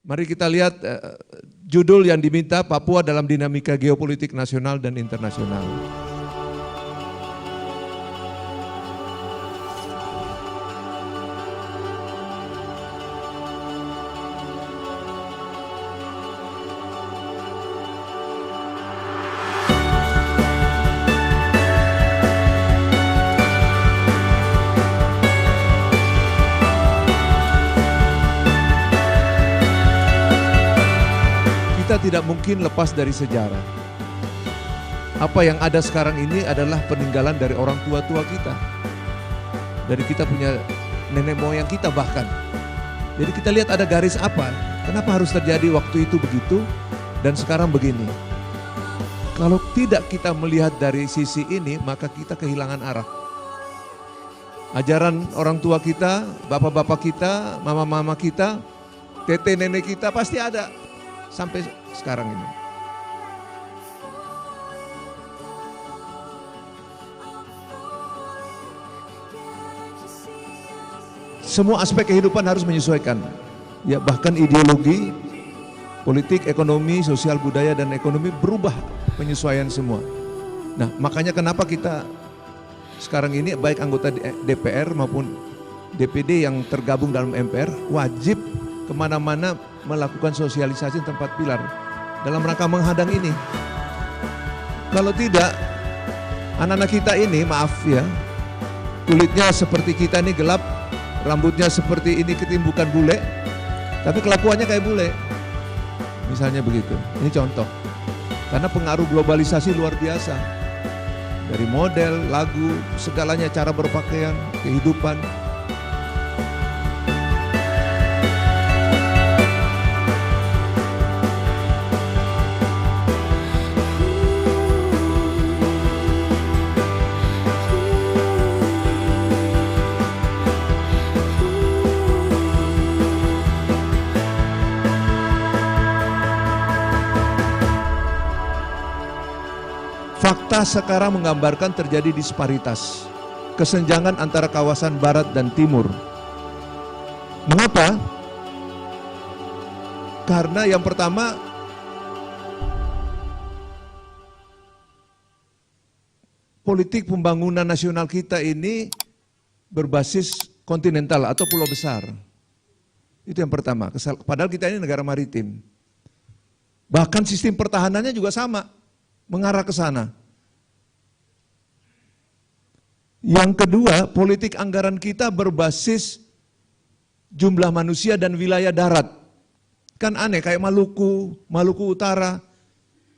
Mari kita lihat judul yang diminta, Papua dalam dinamika geopolitik nasional dan internasional. Kita tidak mungkin lepas dari sejarah. Apa yang ada sekarang ini adalah peninggalan dari orang tua-tua kita. Dari kita punya nenek moyang kita bahkan. Jadi kita lihat ada garis apa, kenapa harus terjadi waktu itu begitu dan sekarang begini. Kalau tidak kita melihat dari sisi ini, maka kita kehilangan arah. Ajaran orang tua kita, bapak-bapak kita, mama-mama kita, tete nenek kita pasti ada. Sampai sekarang ini. Semua aspek kehidupan harus menyesuaikan. Ya, bahkan ideologi, politik, ekonomi, sosial, budaya, dan ekonomi berubah penyesuaian semua. Nah, makanya kenapa kita sekarang ini baik anggota DPR maupun DPD yang tergabung dalam MPR wajib kemana-mana melakukan sosialisasi tempat pilar dalam rangka menghadang ini. Kalau tidak, anak-anak kita ini, maaf ya, kulitnya seperti kita ini gelap, rambutnya seperti ini ketimbukan bule, tapi kelakuannya kayak bule. Misalnya begitu, ini contoh. Karena pengaruh globalisasi luar biasa. Dari model, lagu, segalanya, cara berpakaian, kehidupan. Fakta sekarang menggambarkan terjadi disparitas, kesenjangan antara kawasan barat dan timur. Mengapa? Karena yang pertama, politik pembangunan nasional kita ini berbasis kontinental atau pulau besar. Itu yang pertama, padahal kita ini negara maritim. Bahkan sistem pertahanannya juga sama, mengarah ke sana. Yang kedua, politik anggaran kita berbasis jumlah manusia dan wilayah darat. Kan aneh, kayak Maluku Utara.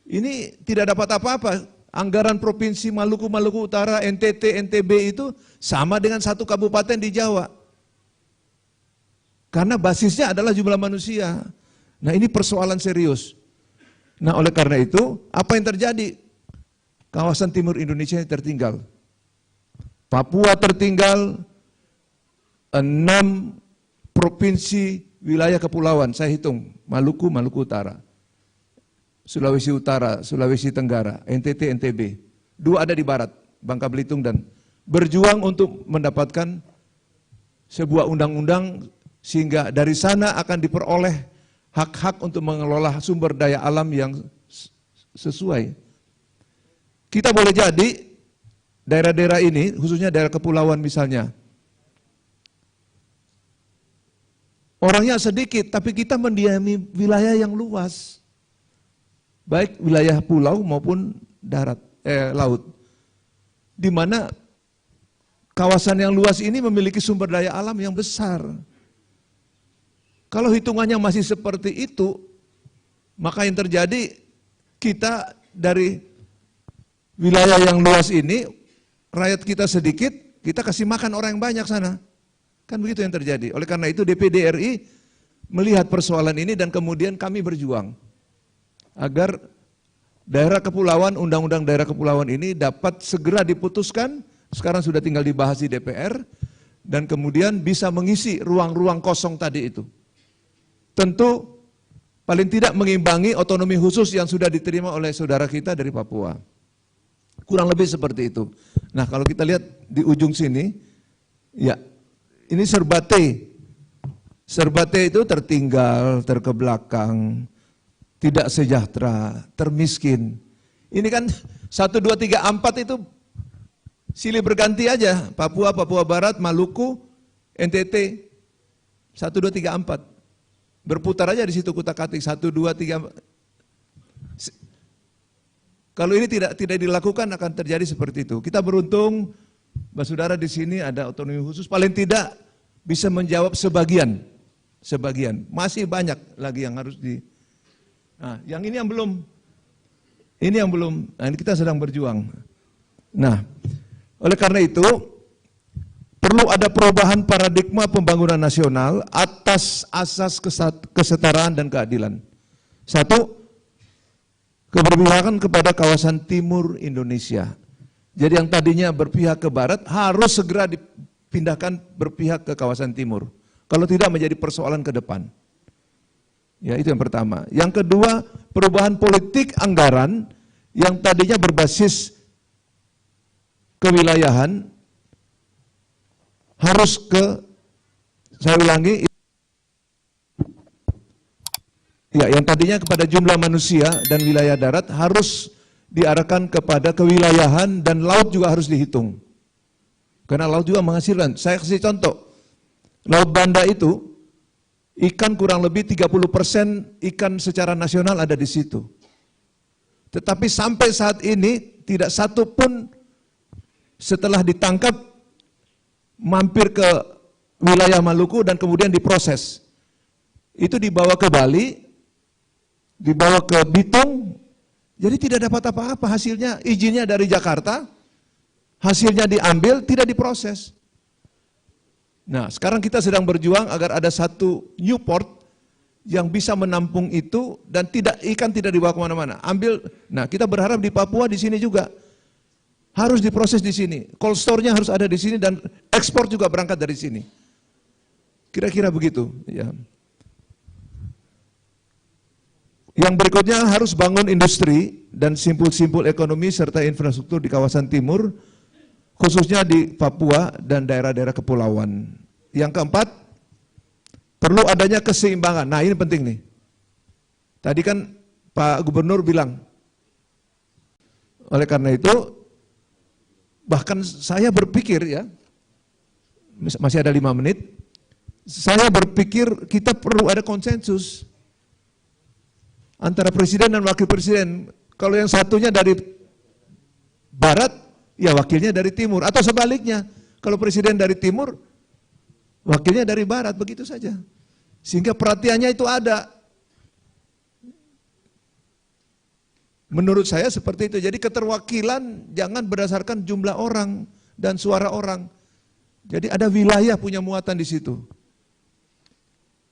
Ini tidak dapat apa-apa. Anggaran provinsi Maluku Utara, NTT, NTB itu sama dengan satu kabupaten di Jawa. Karena basisnya adalah jumlah manusia. Nah, ini persoalan serius. Nah, oleh karena itu, apa yang terjadi? Kawasan timur Indonesia yang tertinggal. Papua tertinggal, 6 provinsi wilayah kepulauan, saya hitung, Maluku Utara, Sulawesi Utara, Sulawesi Tenggara, NTT, NTB. 2 ada di barat, Bangka Belitung, dan berjuang untuk mendapatkan sebuah undang-undang sehingga dari sana akan diperoleh hak-hak untuk mengelola sumber daya alam yang sesuai. Kita boleh jadi daerah-daerah ini, khususnya daerah kepulauan misalnya, orangnya sedikit, tapi kita mendiami wilayah yang luas. Baik wilayah pulau maupun laut. Di mana kawasan yang luas ini memiliki sumber daya alam yang besar. Kalau hitungannya masih seperti itu, maka yang terjadi kita dari wilayah yang luas ini, rakyat kita sedikit, kita kasih makan orang yang banyak sana. Kan begitu yang terjadi. Oleh karena itu DPD RI melihat persoalan ini dan kemudian kami berjuang agar daerah kepulauan, undang-undang daerah kepulauan ini dapat segera diputuskan, sekarang sudah tinggal dibahas di DPR, dan kemudian bisa mengisi ruang-ruang kosong tadi itu. Tentu paling tidak mengimbangi otonomi khusus yang sudah diterima oleh saudara kita dari Papua. Kurang lebih seperti itu. Nah, kalau kita lihat di ujung sini, ya ini serba T. Serbate itu tertinggal, terkebelakang, tidak sejahtera, termiskin. Ini kan 1, 2, 3, 4 itu silih berganti aja. Papua, Papua Barat, Maluku, NTT. 1, 2, 3, 4. Berputar aja di situ kutak-katik. 1, 2, 3. Kalau ini tidak dilakukan akan terjadi seperti itu. Kita beruntung, Saudara di sini ada otonomi khusus. Paling tidak bisa menjawab sebagian. Masih banyak lagi yang harus Nah, yang ini yang belum. Ini yang belum. Nah, ini kita sedang berjuang. Nah, oleh karena itu perlu ada perubahan paradigma pembangunan nasional atas asas kesetaraan dan keadilan. 1, keberpihakan kepada kawasan timur Indonesia. Jadi yang tadinya berpihak ke barat harus segera dipindahkan berpihak ke kawasan timur. Kalau tidak menjadi persoalan ke depan. Ya, itu yang pertama. Yang kedua, perubahan politik anggaran yang tadinya berbasis kewilayahan harus saya ulangi, ya, yang tadinya kepada jumlah manusia dan wilayah darat harus diarahkan kepada kewilayahan, dan laut juga harus dihitung. Karena laut juga menghasilkan. Saya kasih contoh. Laut Banda itu, ikan kurang lebih 30% ikan secara nasional ada di situ. Tetapi sampai saat ini tidak satu pun setelah ditangkap mampir ke wilayah Maluku dan kemudian diproses. Itu dibawa ke Bali, dibawa ke Bitung, jadi tidak dapat apa-apa hasilnya. Izinnya dari Jakarta, hasilnya diambil, tidak diproses. Nah, sekarang kita sedang berjuang agar ada satu new port yang bisa menampung itu dan ikan tidak dibawa kemana-mana. Nah, kita berharap di Papua di sini juga harus diproses di sini. Cold store-nya harus ada di sini dan ekspor juga berangkat dari sini. Kira-kira begitu. Ya. Yang berikutnya harus bangun industri dan simpul-simpul ekonomi serta infrastruktur di kawasan timur, khususnya di Papua dan daerah-daerah kepulauan. Yang keempat, perlu adanya keseimbangan. Nah, ini penting nih. Tadi kan Pak Gubernur bilang, oleh karena itu, bahkan saya berpikir ya, masih ada 5 menit, saya berpikir kita perlu ada konsensus antara presiden dan wakil presiden. Kalau yang satunya dari barat, ya wakilnya dari timur, atau sebaliknya, kalau presiden dari timur, wakilnya dari barat, begitu saja. Sehingga perhatiannya itu ada. Menurut saya seperti itu. Jadi keterwakilan jangan berdasarkan jumlah orang dan suara orang. Jadi ada wilayah punya muatan di situ.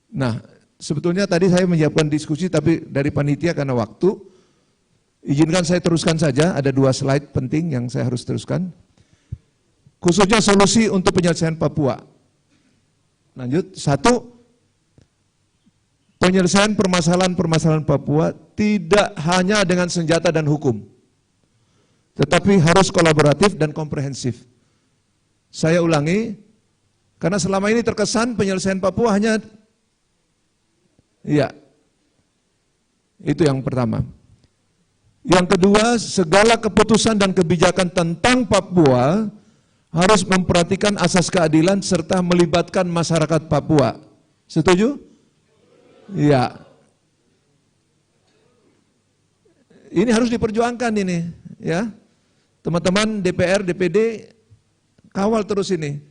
Nah, sebetulnya tadi saya menyiapkan diskusi, tapi dari panitia karena waktu, izinkan saya teruskan saja, ada 2 slide penting yang saya harus teruskan. Khususnya solusi untuk penyelesaian Papua. Lanjut, 1, penyelesaian permasalahan-permasalahan Papua tidak hanya dengan senjata dan hukum, tetapi harus kolaboratif dan komprehensif. Saya ulangi, karena selama ini terkesan penyelesaian Papua hanya, ya, itu yang pertama. Yang kedua, segala keputusan dan kebijakan tentang Papua harus memperhatikan asas keadilan serta melibatkan masyarakat Papua. Setuju? Ya. Ini harus diperjuangkan ini, ya. Teman-teman DPR, DPD, kawal terus ini.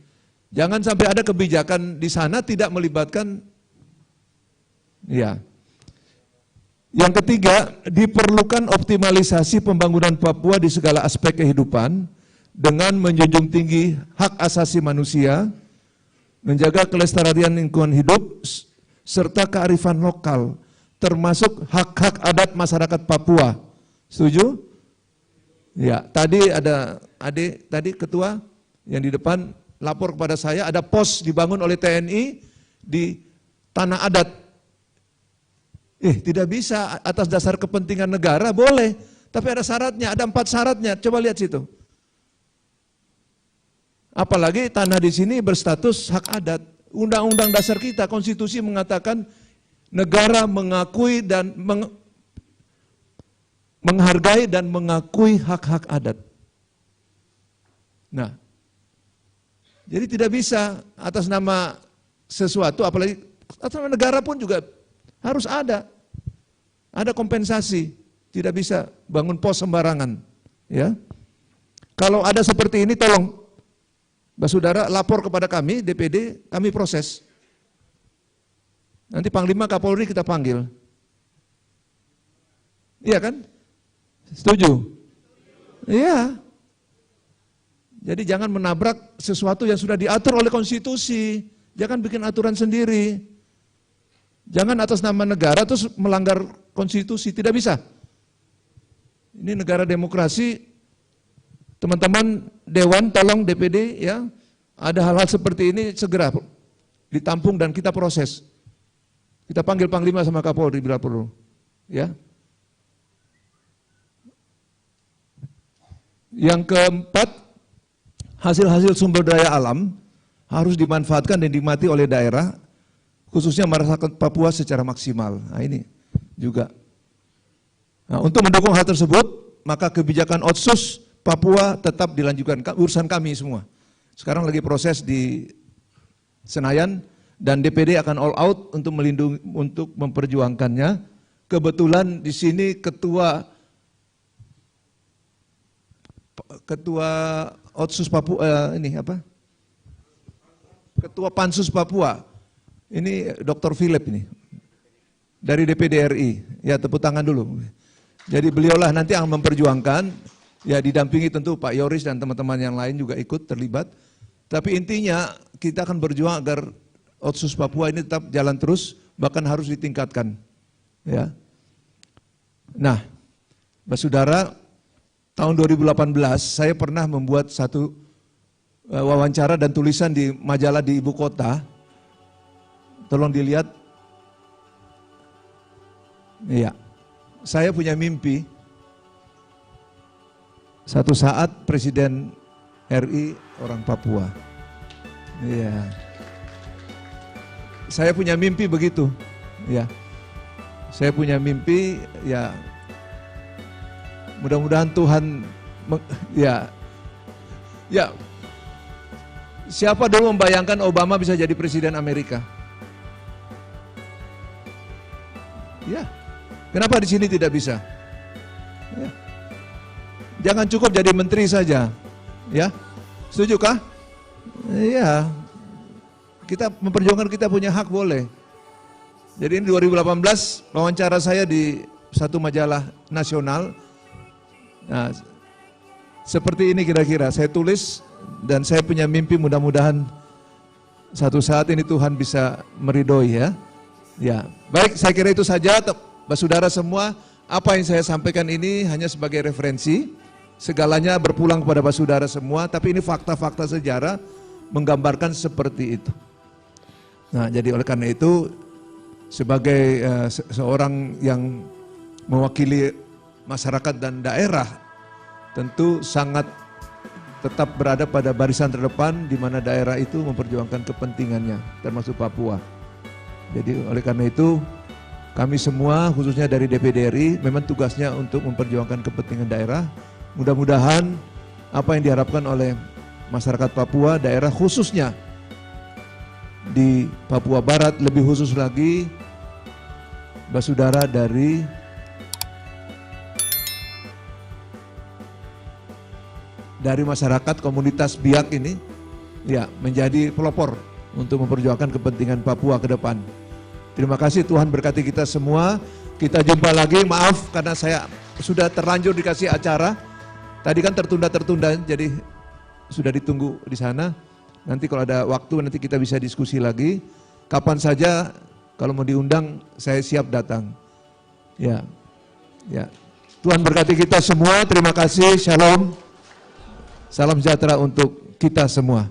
Jangan sampai ada kebijakan di sana tidak melibatkan, ya. Yang ketiga, diperlukan optimalisasi pembangunan Papua di segala aspek kehidupan dengan menjunjung tinggi hak asasi manusia, menjaga kelestarian lingkungan hidup, serta kearifan lokal, termasuk hak-hak adat masyarakat Papua. Setuju? Ya, tadi ada adik, tadi ketua yang di depan lapor kepada saya, ada pos dibangun oleh TNI di tanah adat. Tidak bisa atas dasar kepentingan negara, boleh. Tapi ada syaratnya, ada 4 syaratnya. Coba lihat situ. Apalagi tanah di sini berstatus hak adat. Undang-undang dasar kita, konstitusi mengatakan negara mengakui dan menghargai dan mengakui hak-hak adat. Nah, jadi tidak bisa atas nama sesuatu, apalagi atas nama negara pun juga harus ada kompensasi. Tidak bisa bangun pos sembarangan. Ya, kalau ada seperti ini, tolong, Mbak Saudara lapor kepada kami DPD, kami proses. Nanti Panglima Kapolri kita panggil. Iya kan? Setuju? Iya. Jadi jangan menabrak sesuatu yang sudah diatur oleh konstitusi. Jangan bikin aturan sendiri. Jangan atas nama negara terus melanggar konstitusi, tidak bisa. Ini negara demokrasi. Teman-teman Dewan, tolong DPD ya, ada hal-hal seperti ini segera ditampung dan kita proses. Kita panggil Panglima sama Kapolri bila perlu. Ya. Yang keempat, hasil-hasil sumber daya alam harus dimanfaatkan dan dinikmati oleh daerah, khususnya masyarakat Papua secara maksimal. Nah ini juga. Nah, untuk mendukung hal tersebut, maka kebijakan Otsus Papua tetap dilanjutkan, urusan kami semua. Sekarang lagi proses di Senayan dan DPD akan all out untuk melindungi, untuk memperjuangkannya. Kebetulan di sini ketua Otsus Papua Ketua Pansus Papua. Ini Dr. Philip ini. Dari DPD RI. Ya, tepuk tangan dulu. Jadi beliaulah nanti yang memperjuangkan, ya didampingi tentu Pak Yoris dan teman-teman yang lain juga ikut terlibat. Tapi intinya kita akan berjuang agar Otsus Papua ini tetap jalan terus, bahkan harus ditingkatkan. Ya. Nah, Mbak Saudara, tahun 2018 saya pernah membuat satu wawancara dan tulisan di majalah di ibu kota. Tolong dilihat. Iya. Saya punya mimpi satu saat Presiden RI orang Papua. Iya. Saya punya mimpi begitu, ya. Saya punya mimpi, ya. Mudah-mudahan Tuhan, ya. Siapa dulu membayangkan Obama bisa jadi Presiden Amerika? Ya. Kenapa di sini tidak bisa? Ya. Jangan cukup jadi menteri saja, ya. Setuju kah? Iya. Kita memperjuangkan, kita punya hak, boleh. Jadi ini 2018 wawancara saya di satu majalah nasional. Nah, seperti ini kira-kira saya tulis dan saya punya mimpi, mudah-mudahan satu saat ini Tuhan bisa meridhoi ya. Ya, baik, saya kira itu saja, Mbak Saudara semua. Apa yang saya sampaikan ini hanya sebagai referensi. Segalanya berpulang kepada Mbak Saudara semua, tapi ini fakta-fakta sejarah menggambarkan seperti itu. Nah, jadi oleh karena itu sebagai seorang yang mewakili masyarakat dan daerah, tentu sangat tetap berada pada barisan terdepan di mana daerah itu memperjuangkan kepentingannya, termasuk Papua. Jadi oleh karena itu kami semua khususnya dari DPD RI memang tugasnya untuk memperjuangkan kepentingan daerah. Mudah-mudahan apa yang diharapkan oleh masyarakat Papua, daerah khususnya di Papua Barat, lebih khusus lagi Mbak Saudara dari masyarakat komunitas Biak ini ya menjadi pelopor untuk memperjuangkan kepentingan Papua ke depan. Terima kasih, Tuhan berkati kita semua. Kita jumpa lagi, maaf karena saya sudah terlanjur dikasih acara. Tadi kan tertunda, jadi sudah ditunggu di sana. Nanti kalau ada waktu nanti kita bisa diskusi lagi. Kapan saja kalau mau diundang saya siap datang. Ya. Ya. Tuhan berkati kita semua. Terima kasih. Shalom. Salam sejahtera untuk kita semua.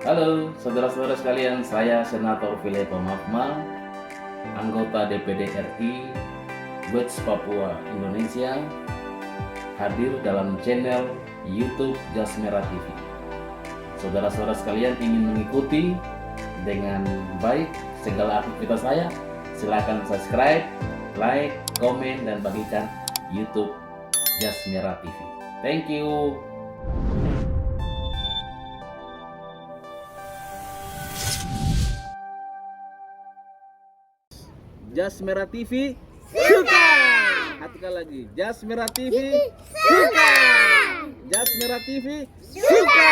Halo saudara-saudara sekalian, saya Senator Philip Mafmal, anggota DPD RI West Papua Indonesia, hadir dalam channel YouTube Jas Merah TV. Saudara-saudara sekalian ingin mengikuti dengan baik segala aktivitas saya, silakan subscribe, like, komen, dan bagikan YouTube Jas Merah TV. Thank you. Jas Merah TV suka. Katakan lagi, Jas Merah TV suka. Jas Merah TV suka.